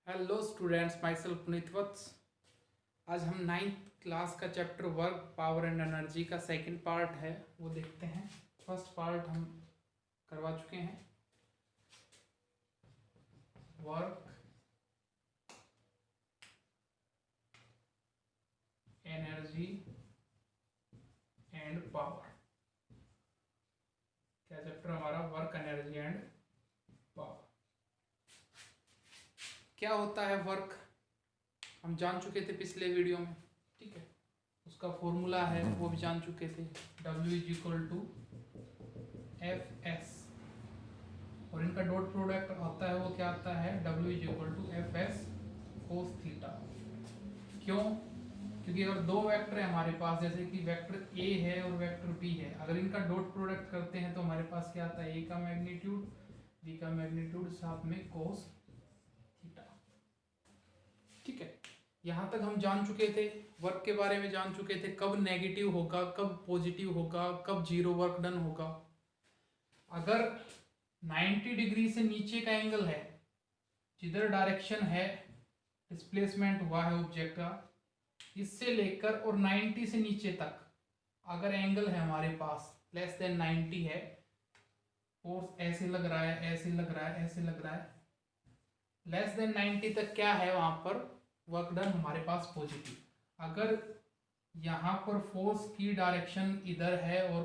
Hello students, myself Puneet Vats. आज हम 9th class का chapter work, power and energy का सेकंड पार्ट है वो देखते हैं। फर्स्ट पार्ट हम करवा चुके हैं, वर्क, एनर्जी एंड पावर। क्या चैप्टर हमारा? Work, energy and power. क्या होता है वर्क हम जान चुके थे पिछले वीडियो में, ठीक है। उसका फॉर्मूला है वो भी जान चुके थे, W is equal to FS, और इनका डॉट प्रोडक्ट आता है वो क्या आता है? W is equal to FS cos theta. क्यों? क्योंकि अगर दो वेक्टर है हमारे पास, जैसे कि वेक्टर A है और वेक्टर B है, अगर इनका डॉट प्रोडक्ट करते हैं तो हमारे पास क्या आता है? A का मैग्नीट्यूड, B का मैग्नीट्यूड, साथ में कोस थीटा। ठीक है, यहाँ तक हम जान चुके थे, वर्क के बारे में जान चुके थे, कब नेगेटिव होगा, कब पॉजिटिव होगा, कब जीरो वर्क डन होगा। अगर 90 डिग्री से नीचे का एंगल है, जिधर डायरेक्शन है डिस्प्लेसमेंट हुआ है ऑब्जेक्ट का, इससे लेकर और 90 से नीचे तक अगर एंगल है हमारे पास लेस देन 90 है, फोर्स ऐसे लग रहा है, ऐसे लग रहा है, ऐसे लग रहा है, लेस देन 90 तक क्या है वहां पर? वर्क डन हमारे पास पॉजिटिव। अगर यहाँ पर फोर्स की डायरेक्शन इधर है और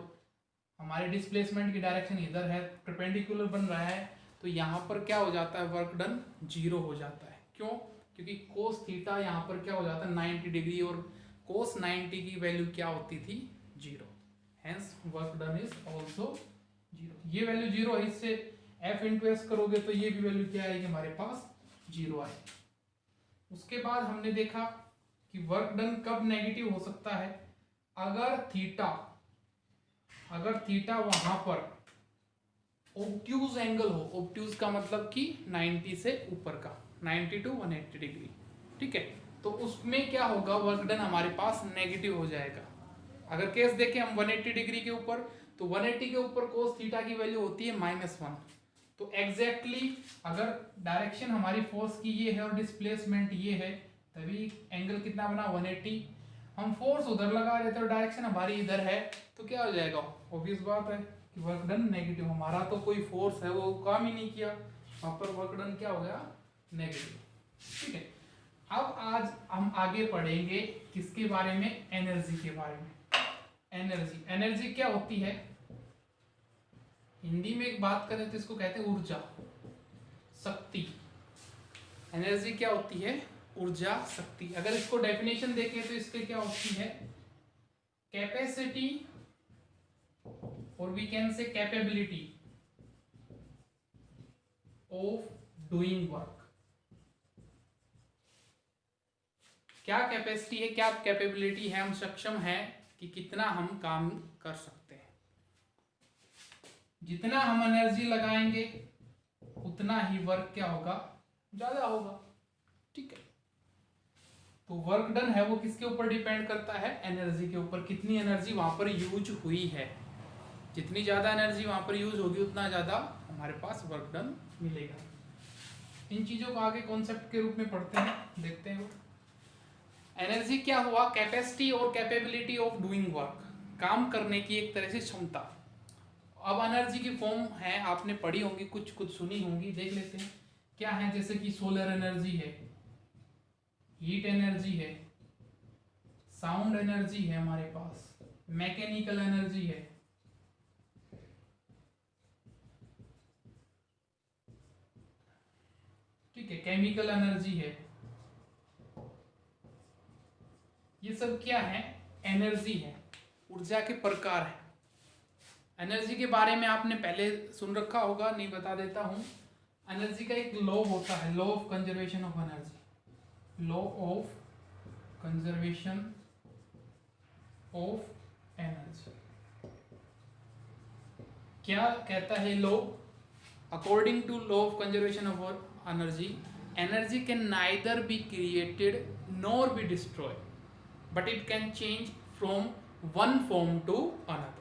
हमारे डिस्प्लेसमेंट की डायरेक्शन इधर है, परपेंडिकुलर बन रहा है, तो यहाँ पर क्या हो जाता है? वर्क डन जीरो हो जाता है। क्यों? क्योंकि कोस थीटा यहाँ पर क्या हो जाता है? 90 डिग्री, और कोस 90 की वैल्यू क्या होती थी? Zero. Hence work done is also zero. ये वैल्यू जीरो है, इससे F इंटू एस करोगे तो ये भी वैल्यू क्या आएगी हमारे पास? जीरो आएगी। उसके बाद हमने देखा कि वर्क डन कब नेगेटिव हो सकता है? अगर थीटा वहां पर ऑब्ट्यूज एंगल हो। ऑब्ट्यूज का मतलब कि 90 से ऊपर का, 90 टू 180 डिग्री, ठीक है। तो उसमें क्या होगा? वर्क डन हमारे पास नेगेटिव हो जाएगा। अगर केस देखें हम 180 डिग्री के ऊपर, तो 180 के ऊपर कोस थीटा की वैल्यू होती है -1। तो एग्जैक्टली अगर डायरेक्शन हमारी फोर्स की ये है और डिस्प्लेसमेंट ये है, तभी एंगल कितना बना? 180। हम फोर्स उधर लगा रहे थे और डायरेक्शन हमारी इधर है, तो क्या हो जाएगा? ऑब्वियस बात है कि वर्क डन नेगेटिव। हमारा तो कोई फोर्स है वो काम ही नहीं किया, वहां पर वर्क डन क्या हो गया? नेगेटिव। ठीक है, अब आज हम आगे पढ़ेंगे किसके बारे में? एनर्जी के बारे में। एनर्जी क्या होती है? हिंदी में एक बात करें तो इसको कहते हैं ऊर्जा, शक्ति। एनर्जी क्या होती है? ऊर्जा, शक्ति। अगर इसको डेफिनेशन देखें तो इसके क्या होती है? कैपेसिटी, और we can say capability of doing work. क्या कैपेसिटी है, क्या कैपेबिलिटी है, हम सक्षम हैं कि कितना हम काम कर सकते हैं। जितना हम एनर्जी लगाएंगे उतना ही वर्क क्या होगा? ज्यादा होगा, ठीक है। तो वर्क डन है वो किसके ऊपर डिपेंड करता है? एनर्जी के ऊपर। कितनी एनर्जी वहां पर यूज हुई है, जितनी ज्यादा एनर्जी वहां पर यूज होगी उतना ज्यादा हमारे पास वर्क डन मिलेगा। इन चीजों को आगे कॉन्सेप्ट के रूप में पढ़ते हैं, देखते हैं। एनर्जी क्या हुआ? कैपेसिटी और कैपेबिलिटी ऑफ डूइंग वर्क, काम करने की एक तरह से क्षमता। अब एनर्जी की फॉर्म है, आपने पढ़ी होंगी, कुछ कुछ सुनी होंगी, देख लेते हैं क्या है। जैसे कि सोलर एनर्जी है, हीट एनर्जी है, साउंड एनर्जी है हमारे पास, मैकेनिकल एनर्जी है, ठीक है, केमिकल एनर्जी है। ये सब क्या है? एनर्जी है, ऊर्जा के प्रकार है। एनर्जी के बारे में आपने पहले सुन रखा होगा, नहीं बता देता हूं। एनर्जी का एक लॉ होता है, law of conservation of energy. Law of conservation of energy क्या कहता है law? According to law of conservation of energy, energy can neither be created nor be destroy, but it can change from one form to another.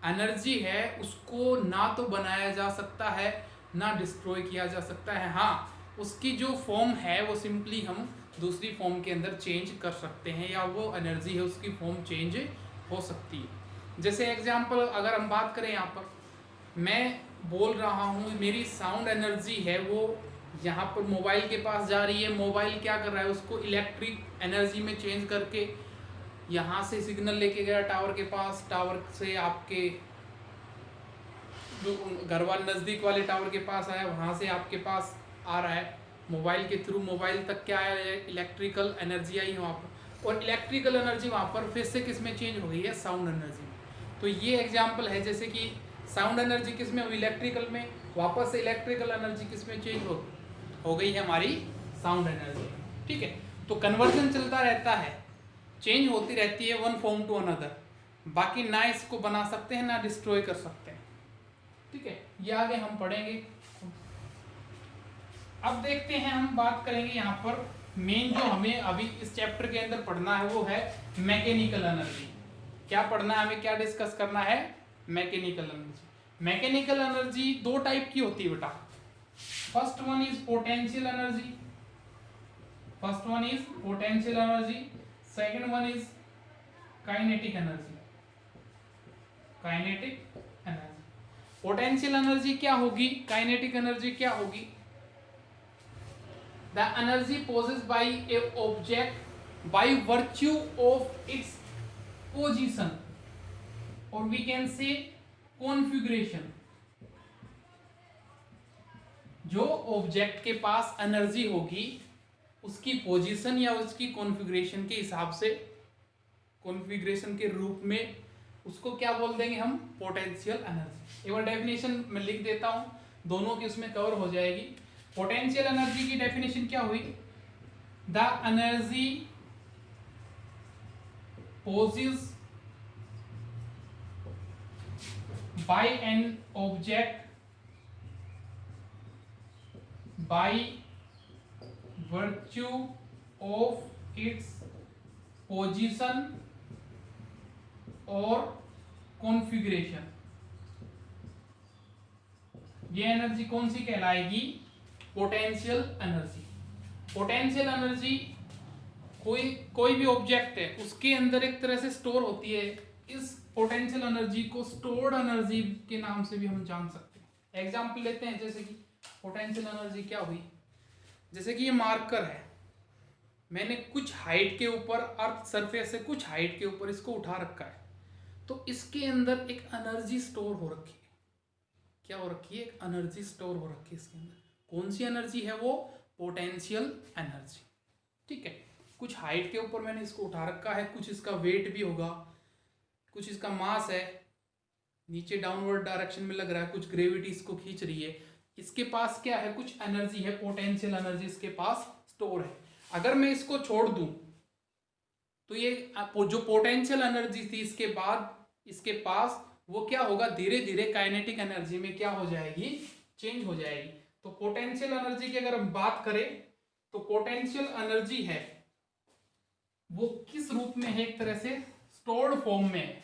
Energy है उसको ना तो बनाया जा सकता है ना डिस्ट्रॉय किया जा सकता है। हाँ, उसकी जो फॉर्म है वो सिंपली हम दूसरी फॉर्म के अंदर चेंज कर सकते हैं, या वो एनर्जी है उसकी फॉर्म चेंज हो सकती है। जैसे एग्जांपल अगर हम बात करें, यहाँ पर मैं बोल रहा हूँ, मेरी साउंड एनर्जी है वो यहाँ पर मोबाइल के पास जा रही है, मोबाइल क्या कर रहा है उसको इलेक्ट्रिक एनर्जी में चेंज करके यहाँ से सिग्नल लेके गया टावर के पास, टावर से आपके जो घर वाले नज़दीक वाले टावर के पास आया, वहाँ से आपके पास आ रहा है मोबाइल के थ्रू, मोबाइल तक क्या आया है, इलेक्ट्रिकल एनर्जी आई वहाँ पर, और इलेक्ट्रिकल एनर्जी वहाँ पर फिर से किस में चेंज हो गई है, साउंड एनर्जी में। तो ये एग्जांपल है, जैसे कि साउंड एनर्जी किस में हुई, इलेक्ट्रिकल में, वापस से इलेक्ट्रिकल एनर्जी किस में चेंज हो गई है, हमारी साउंड एनर्जी। ठीक है, तो कन्वर्जन चलता रहता है, चेंज होती रहती है वन फॉर्म टू अनदर, बाकी ना इसको बना सकते हैं ना डिस्ट्रॉय कर सकते हैं। ठीक है, ये आगे हम पढ़ेंगे। अब देखते हैं, हम बात करेंगे यहाँ पर मेन जो हमें अभी इस चैप्टर के अंदर पढ़ना है वो है मैकेनिकल एनर्जी। क्या पढ़ना है हमें, क्या डिस्कस करना है, मैकेनिकल एनर्जी। मैकेनिकल एनर्जी दो टाइप की होती है बेटा। First one is potential energy, first one is potential energy, second one is kinetic energy, kinetic energy. Potential energy क्या होगी, काइनेटिक एनर्जी क्या होगी, the energy possessed by a object by virtue of its position, or we can say configuration। जो object के पास energy होगी उसकी position या उसकी कॉन्फ़िगरेशन के हिसाब से, कॉन्फ़िगरेशन के रूप में उसको क्या बोल देंगे हम, पोटेंशियल एनर्जी। एक बार डेफिनेशन मैं लिख देता हूं, दोनों की उसमें कवर हो जाएगी। पोटेंशियल एनर्जी की डेफिनेशन क्या हुई, the energy possessed by an object by virtue of its position और कॉन्फ़िगरेशन। ये एनर्जी कौन सी कहलाएगी, पोटेंशियल एनर्जी। पोटेंशियल एनर्जी कोई भी ऑब्जेक्ट है उसके अंदर एक तरह से स्टोर होती है, इस पोटेंशियल एनर्जी को स्टोर्ड एनर्जी के नाम से भी हम जान सकते हैं। एग्जांपल लेते हैं, जैसे कि पोटेंशियल एनर्जी क्या हुई, जैसे कि ये मार्कर है, मैंने कुछ हाइट के ऊपर, अर्थ सरफेस से कुछ हाइट के ऊपर इसको उठा रखा है, तो इसके अंदर एक एनर्जी स्टोर हो रखी है। क्या हो रखी है, एक एनर्जी स्टोर हो रखी है इसके अंदर। कौन सी एनर्जी है वो, पोटेंशियल एनर्जी। ठीक है, कुछ हाइट के ऊपर मैंने इसको उठा रखा है, कुछ इसका वेट भी होगा, कुछ इसका मास है, नीचे डाउनवर्ड डायरेक्शन में लग रहा है, कुछ ग्रेविटी इसको खींच रही है, इसके पास क्या है, कुछ एनर्जी है, पोटेंशियल एनर्जी इसके पास स्टोर है। अगर मैं इसको छोड़ दूं तो ये जो पोटेंशियल एनर्जी थी इसके बाद इसके पास, वो क्या होगा, धीरे धीरे काइनेटिक एनर्जी में क्या हो जाएगी, चेंज हो जाएगी। तो पोटेंशियल एनर्जी की अगर हम बात करें तो पोटेंशियल एनर्जी है वो किस रूप में है, एक तरह से स्टोर्ड फॉर्म में है।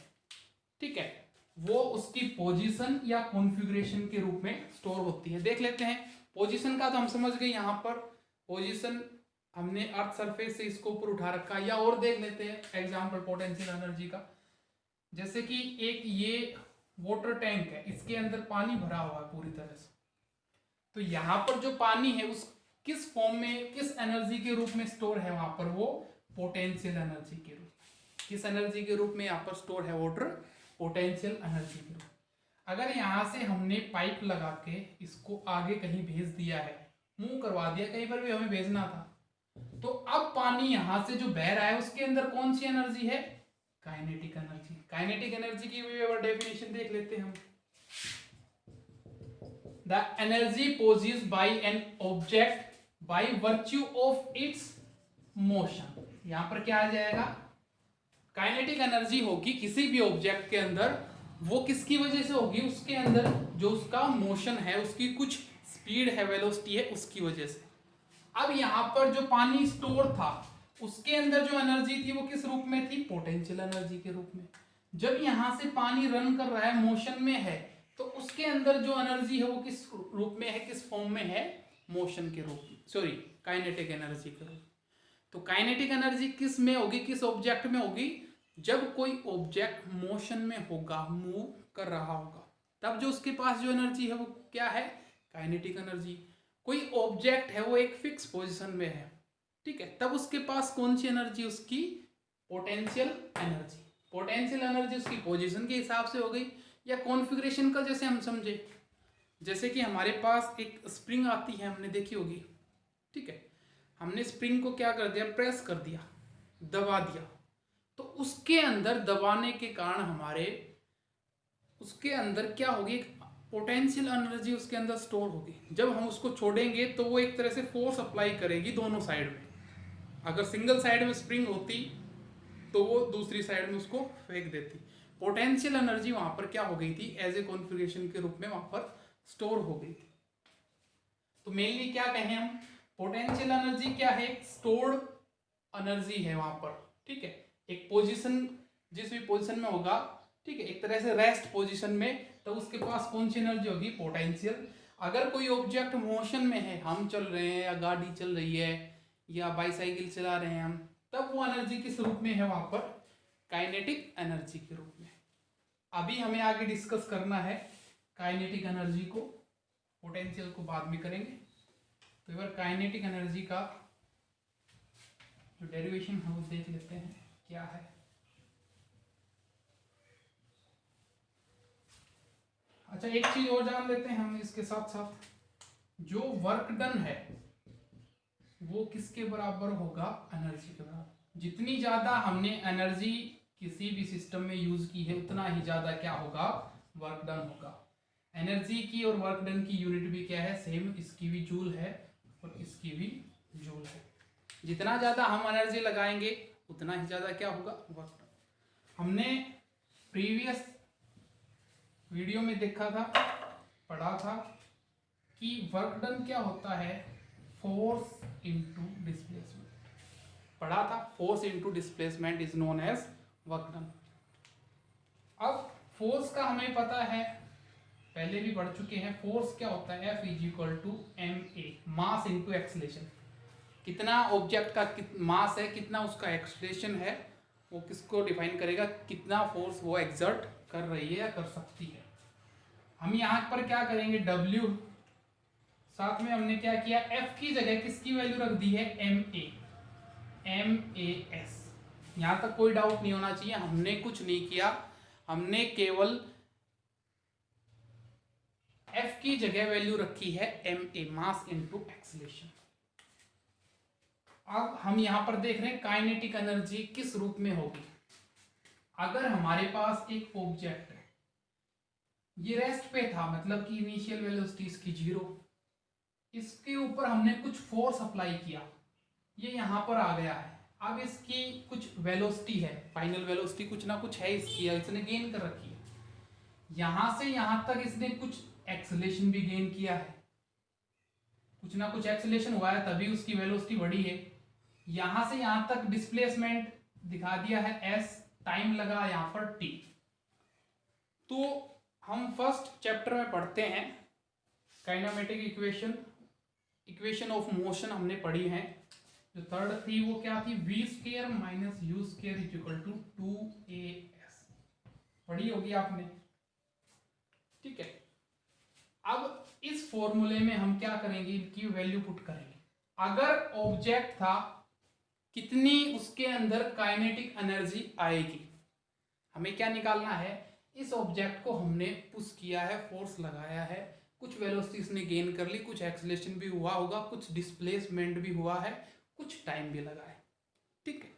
ठीक है, वो उसकी पोजीशन या कॉन्फ़िगरेशन के रूप में स्टोर होती है। देख लेते हैं, पोजीशन का तो हम समझ गए, यहाँ पर पोजीशन हमने अर्थ सरफेस से इसको ऊपर उठा रखा है। या और देख लेते हैं एग्जांपल पोटेंशियल एनर्जी का, जैसे कि एक ये वाटर टैंक है, इसके अंदर पानी भरा हुआ है पूरी तरह से, तो यहाँ पर जो पानी है उस किस फॉर्म में, किस एनर्जी के रूप में स्टोर है, वहां पर वो पोटेंशियल एनर्जी के रूप, किस एनर्जी के रूप में यहाँ पर स्टोर है वाटर, पोटेंशियल एनर्जी के रूप। अगर यहाँ से हमने पाइप लगा के इसको आगे कहीं भेज दिया है, मूव करवा दिया, कहीं पर भी हमें भेजना था, तो अब पानी यहाँ से जो बह रहा है उसके अंदर कौन सी एनर्जी है, काइनेटिक एनर्जी। काइनेटिक एनर्जी की भी डेफिनेशन देख लेते हैं हम, the energy possessed by an object by virtue of its motion. यहां पर क्या आ जाएगा, काइनेटिक एनर्जी होगी किसी भी ऑब्जेक्ट के अंदर, वो किसकी वजह से होगी, उसके अंदर जो उसका मोशन है, उसकी कुछ स्पीड है, वेलोसिटी है, उसकी वजह से। अब यहाँ पर जो पानी स्टोर था उसके अंदर जो एनर्जी थी वो किस रूप में थी, पोटेंशियल एनर्जी के रूप में। जब यहाँ से पानी रन कर रहा है, मोशन में है, तो उसके अंदर जो एनर्जी है वो किस रूप में है, किस फॉर्म में है, मोशन के रूप में। सॉरी काइनेटिक एनर्जी के रूप। तो काइनेटिक एनर्जी किस में होगी, किस ऑब्जेक्ट में होगी, जब कोई ऑब्जेक्ट मोशन में होगा, मूव कर रहा होगा, तब जो उसके पास जो एनर्जी है वो क्या है, काइनेटिक एनर्जी। कोई ऑब्जेक्ट है वो एक फिक्स पोजीशन में है, ठीक है, तब उसके पास कौन सी एनर्जी, उसकी पोटेंशियल एनर्जी। पोटेंशियल एनर्जी उसकी पोजीशन के हिसाब से हो गई या कॉन्फ़िगरेशन का, जैसे हम समझे, जैसे कि हमारे पास एक स्प्रिंग आती है, हमने देखी होगी, ठीक है, हमने स्प्रिंग को क्या कर दिया, प्रेस कर दिया, दबा दिया, तो उसके अंदर दबाने के कारण हमारे उसके अंदर क्या होगी, पोटेंशियल एनर्जी उसके अंदर स्टोर होगी। जब हम उसको छोड़ेंगे तो वो एक तरह से फोर्स अप्लाई करेगी दोनों साइड में। अगर सिंगल साइड में स्प्रिंग होती तो वो दूसरी साइड में उसको फेंक देती। पोटेंशियल एनर्जी वहां पर क्या हो गई थी, एज ए कॉन्फ़िगरेशन के रूप में वहां पर स्टोर हो गई थी। तो मेनली क्या कहें हम, पोटेंशियल एनर्जी क्या है, स्टोर्ड एनर्जी है वहां पर, ठीक है, एक पोजीशन, जिस भी पोजीशन में होगा, ठीक है, एक तरह से रेस्ट पोजीशन में, तो उसके पास कौन सी एनर्जी होगी, पोटेंशियल। अगर कोई ऑब्जेक्ट मोशन में है, हम चल रहे हैं या गाड़ी चल रही है या बाईसाइकिल चला रहे हैं हम, तब वो एनर्जी किस रूप में है वहां पर, काइनेटिक एनर्जी के रूप में। अभी हमें आगे डिस्कस करना है काइनेटिक एनर्जी को, पोटेंशियल को बाद में करेंगे। तो एक बार काइनेटिक एनर्जी का जो डेरिवेशन है वो देख लेते हैं क्या है। अच्छा, एक चीज और जान लेते हैं हम इसके साथ साथ, जो वर्क डन है वो किसके बराबर होगा, एनर्जी के बराबर। जितनी ज्यादा हमने एनर्जी किसी भी सिस्टम में यूज की है, उतना ही ज्यादा क्या होगा, वर्क डन होगा। एनर्जी की और वर्क डन की यूनिट भी क्या है, सेम, इसकी भी जूल है और इसकी भी जूल है। जितना ज्यादा हम एनर्जी लगाएंगे उतना ही ज्यादा क्या होगा, वर्क डन। हमने प्रीवियस वीडियो में देखा था, पढ़ा था कि वर्क डन क्या होता है, फोर्स इनटू डिस्प्लेसमेंट। पढ़ा था, force into displacement is known as work done. अब फोर्स का हमें पता है, पहले भी पढ़ चुके हैं, फोर्स क्या होता है, F is equal to ma, mass into acceleration. कितना ऑब्जेक्ट का मास है, कितना उसका एक्सलेशन है, वो किसको डिफाइन करेगा, कितना फोर्स वो एग्जर्ट कर रही है या कर सकती है। हम यहाँ पर क्या करेंगे, W, साथ में हमने क्या किया, F की जगह किसकी वैल्यू रख दी है, MAS। यहां तक कोई डाउट नहीं होना चाहिए, हमने कुछ नहीं किया, हमने केवल F की जगह वैल्यू रखी है MA, मास इनटू एक्सीलरेशन। अब हम यहां पर देख रहे हैं काइनेटिक एनर्जी किस रूप में होगी। अगर हमारे पास एक ऑब्जेक्ट है, ये रेस्ट पे था, मतलब कि इनिशियल वेलोसिटी इसकी 0, इसके ऊपर हमने कुछ फोर्स अप्लाई किया, ये यहां पर आ गया है। अब इसकी कुछ वेलोसिटी है, फाइनल वेलोसिटी कुछ ना कुछ है इसकी, इसने गेन कर रखी है। यहां से यहां तक इसने कुछ एक्सेलेरेशन भी गेन किया है, कुछ ना कुछ एक्सेलेरेशन हुआ है, तभी उसकी वेलोसिटी बढ़ी है। यहां से यहां तक डिस्प्लेसमेंट दिखा दिया है s, टाइम लगा यहां पर t। तो हम फर्स्ट चैप्टर में पढ़ते हैं काइनेमेटिक इक्वेशन ऑफ मोशन हमने पढ़ी है। जो थर्ड थी वो क्या थी, v square minus u square is equal to 2as, पढ़ी होगी आपने, ठीक है। अब इस फॉर्मूले में हम क्या करेंगे, इनकी वैल्यू पुट करेंगे। अगर ऑब्जेक्ट था, कितनी उसके अंदर काइनेटिक एनर्जी आएगी, हमें क्या निकालना है, इस ऑब्जेक्ट को हमने पुश किया है, फोर्स लगाया है, कुछ वेलोसिटी इसने गेन कर ली, कुछ एक्सेलेरेशन भी हुआ होगा, कुछ डिस्प्लेसमेंट भी हुआ है, कुछ टाइम भी लगा है, ठीक है।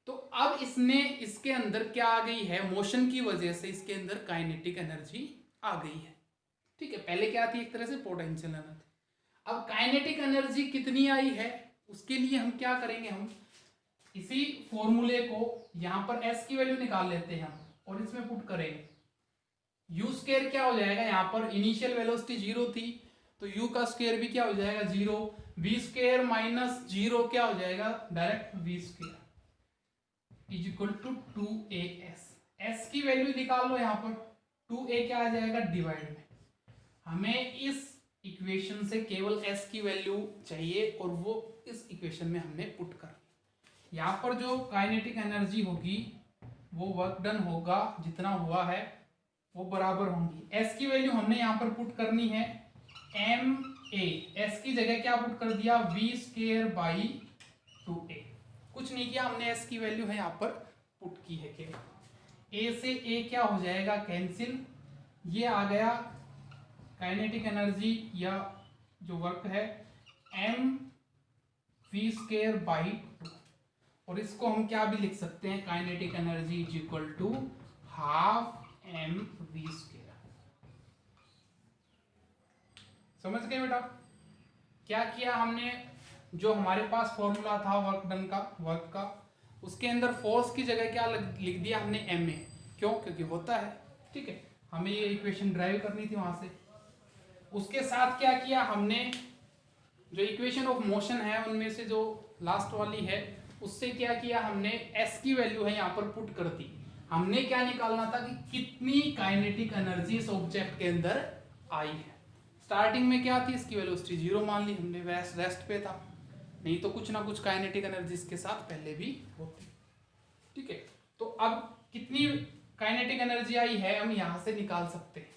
तो अब इसने इसके अंदर क्या आ गई है, मोशन की वजह से इसके अंदर काइनेटिक एनर्जी आ गई है, ठीक है। पहले क्या थी, एक तरह से पोटेंशियल एनर्जी। अब काइनेटिक एनर्जी कितनी आई है, उसके लिए हम क्या करेंगे, हम इसी फॉर्मूले को यहां पर s की वैल्यू निकाल लेते हैं हम और इसमें पुट करेंगे। u स्क्वायर क्या हो जाएगा, यहां पर इनिशियल वेलोसिटी 0 थी, तो u का स्क्वायर भी क्या हो जाएगा 0, v स्क्वायर माइनस 0 क्या हो जाएगा, direct v square is equal to 2as। s की वैल्यू निकाल लो, यहां पर 2a क्या आ जाएगा, डिवाइड में। हमें इस इक्वेशन से केवल s की वैल्यू चाहिए और वो इस इक्वेशन में हमने पुट कर दी। यहाँ पर जो काइनेटिक एनर्जी होगी वो वर्क डन होगा जितना हुआ है वो बराबर होंगी। s की वैल्यू हमने यहाँ पर पुट करनी है m a, s की जगह क्या पुट कर दिया v स्क्वायर बाई 2a। कुछ नहीं किया हमने, s की वैल्यू है यहाँ पर पुट की है केवल। a से a क्या हो जाएगा कैंसिल, ये आ गया काइनेटिक एनर्जी या जो वर्क है m v स्क्वायर बाई 2, और इसको हम क्या भी लिख सकते हैं kinetic energy is equal to half m v square. समझ गए बेटा? क्या किया हमने, जो हमारे पास फॉर्मूला था वर्क डन का, वर्क का, उसके अंदर फोर्स की जगह क्या लिख दिया हमने ma। क्यों? क्योंकि होता है, ठीक है, हमें ये इक्वेशन ड्राइव करनी थी वहां से। उसके साथ क्या किया हमने, जो इक्वेशन ऑफ मोशन है उनमें से जो लास्ट वाली है उससे क्या किया हमने, s की वैल्यू है यहाँ पर पुट कर दी। हमने क्या निकालना था कि कितनी काइनेटिक एनर्जी इस ऑब्जेक्ट के अंदर आई है। स्टार्टिंग में क्या थी, इसकी वेलोसिटी 0 मान ली हमने, रेस्ट पे था, नहीं तो कुछ ना कुछ काइनेटिक एनर्जी इसके साथ पहले भी होती, ठीक है। तो अब कितनी काइनेटिक एनर्जी आई है हम यहाँ से निकाल सकते हैं,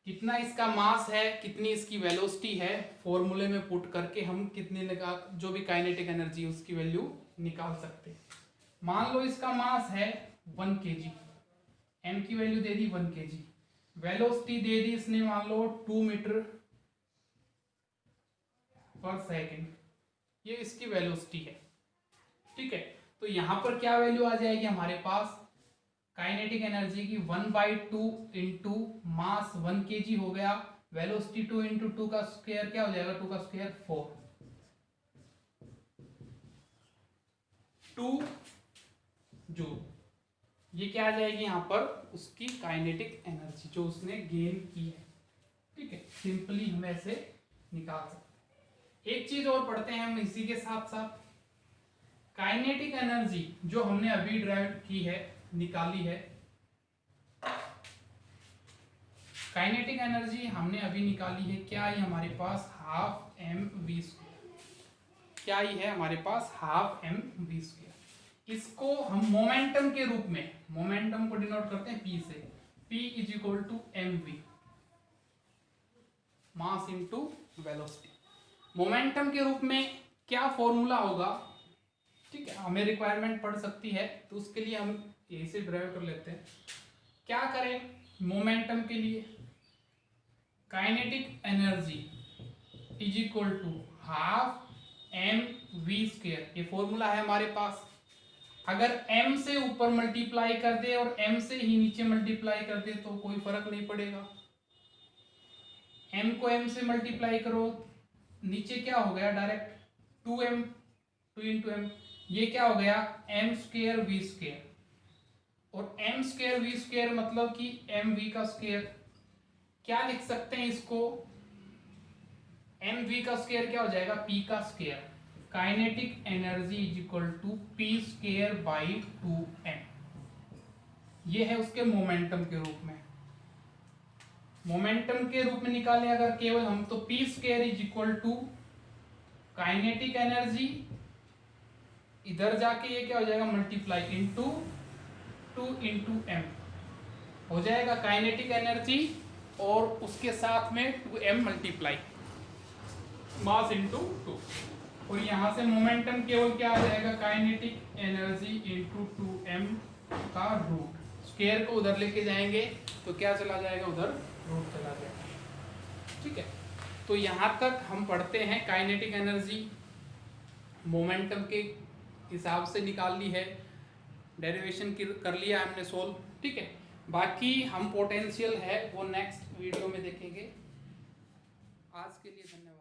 कितना इसका मास है, कितनी इसकी वेलोसिटी है, फॉर्मूले में पुट करके हम कितने जो भी काइनेटिक एनर्जी उसकी वैल्यू निकाल सकते हैं। मान लो इसका मास है 1 kg, m की वैल्यू दे दी 1 kg, वेलोसिटी दे दी इसने मान लो 2 मीटर पर सेकेंड, ये इसकी वेलोसिटी है, ठीक है। तो यहां पर क्या वैल्यू आ जाएगी हमारे पास, काइनेटिक एनर्जी की 1/2 इंटू मास 1 kg हो गया, वेलोसिटी 2 इंटू 2 का स्क्वायर क्या हो जाएगा, 2 का स्क्वायर 4, 2 जूल, ये क्या आ जाएगी यहाँ पर उसकी काइनेटिक एनर्जी जो उसने गेन की है, ठीक है। सिंपली हम ऐसे निकाल सकते हैं। एक चीज और पढ़ते हैं हम इसी के साथ साथ, काइनेटिक एनर्जी जो हमने अभी ड्राइव की है, निकाली है, काइनेटिक एनर्जी हमने अभी निकाली है, क्या आई हमारे पास, हाफ m v स्क्वायर, क्या आई है हमारे पास, हाफ m v स्क्वायर। इसको हम मोमेंटम के रूप में, मोमेंटम को डिनोट करते हैं p से, p is equal to mv, mass into velocity. Momentum के रूप में क्या फॉर्मूला होगा, ठीक है, हमें रिक्वायरमेंट पड़ सकती है तो उसके लिए हम यही से ड्राइव कर लेते हैं। क्या करें मोमेंटम के लिए, kinetic energy is equal to half m v square, ये फॉर्मूला है हमारे पास। अगर m से ऊपर मल्टीप्लाई कर दे और m से ही नीचे मल्टीप्लाई कर दे तो कोई फर्क नहीं पड़ेगा, m को m से मल्टीप्लाई करो, नीचे क्या हो गया डायरेक्ट 2m, 2 इंटू m, ये क्या हो गया m स्क्वायर v स्क्वायर, और m स्क्वायर v स्क्वायर मतलब कि mv का स्क्वायर। क्या लिख सकते हैं इसको, mv का स्क्वायर क्या हो जाएगा, p का square, kinetic energy is equal to p square by 2m, ये है उसके मोमेंटम के रूप में। मोमेंटम के रूप में निकालें अगर केवल हम, तो p square is equal to kinetic energy, इधर जाके ये क्या हो जाएगा मल्टीप्लाई इंटू 2 इंटू m हो जाएगा काइनेटिक एनर्जी, और उसके साथ में 2m मल्टीप्लाई मास इंटू 2, और यहाँ से मोमेंटम केवल क्या आ जाएगा, काइनेटिक एनर्जी इंटू 2m का रूट, स्क्वायर को उधर लेके जाएंगे तो क्या चला जाएगा, उधर रूट चला जाएगा, ठीक है। तो यहाँ तक हम पढ़ते हैं काइनेटिक एनर्जी मोमेंटम के हिसाब से निकाल ली है, डेरिवेशन कर लिया हमने सोल्व, ठीक है। बाकी हम पोटेंशियल है वो नेक्स्ट वीडियो में देखेंगे। आज के लिए धन्यवाद।